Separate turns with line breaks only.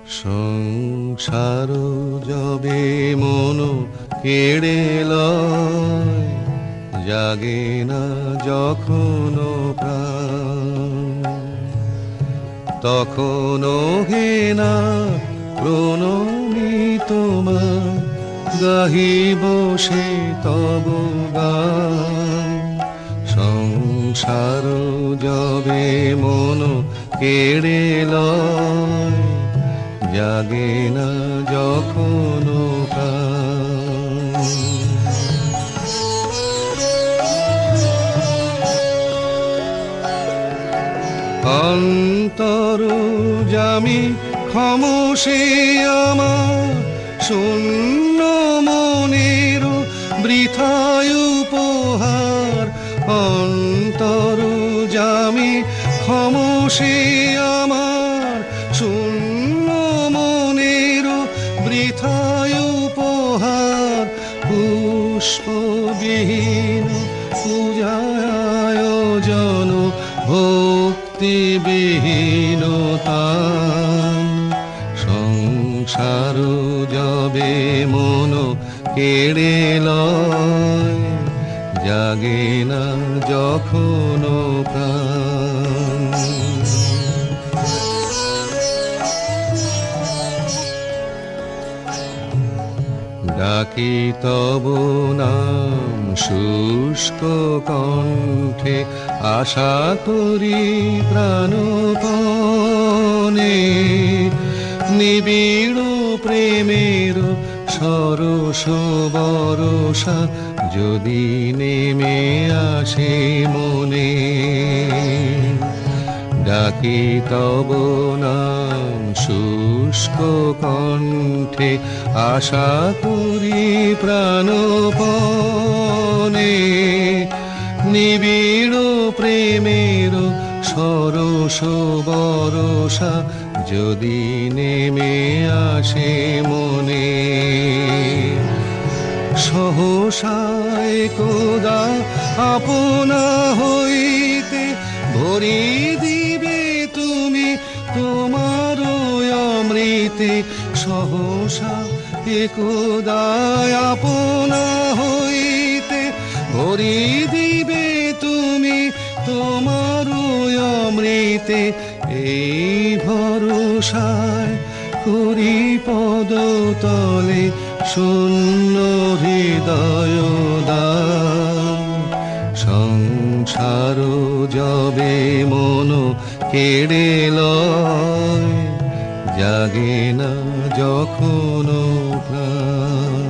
সংসার যবে মন কেড়ে লয়, জাগে না যখন প্রাণ, তখনও হে না প্রণমী তোমার, গাহিব সে তব গান। সংসার যবে মন কেড়ে লয়, জাগে না যখন প্রাণ। অন্তর জামি ক্ষমসে আমার, শূন্য মনের বৃথায় উপহার। অন্তর জামি ক্ষমসে আমার, শূন্য মনের বৃথায় উপহার। পুষ্পবিহীন পূজায়োজন, ভক্তিবিহীনতা। সংসার যবে মন কেড়ে লয়, জাগে না যখন প্রাণ। ডাকি তব নাম শুষ্ক কণ্ঠে, আশা করি প্রাণপণে। নিবিড় প্রেমের সরস বরষা, যদি নেমে আসে মনে। ডাকি তব নাম শুষ্ক কণ্ঠে, আশা করি প্রাণপণে। নিবিড় প্রেমের সরস বরষা, যদি নেমে আসে মনে। সহসায় কোদা আপনা হইতে, ভরি দিবে তুমি তোমার অমৃতে। সহসা একদা আপনা হইতে, ভরি দিবে তুমি তোমার অমৃতে। এই ভরসায় করি পদতলে শূন্য হৃদয় দান। সংসার যবে মন কেড়ে লয়, জাগে না যখন প্রাণ।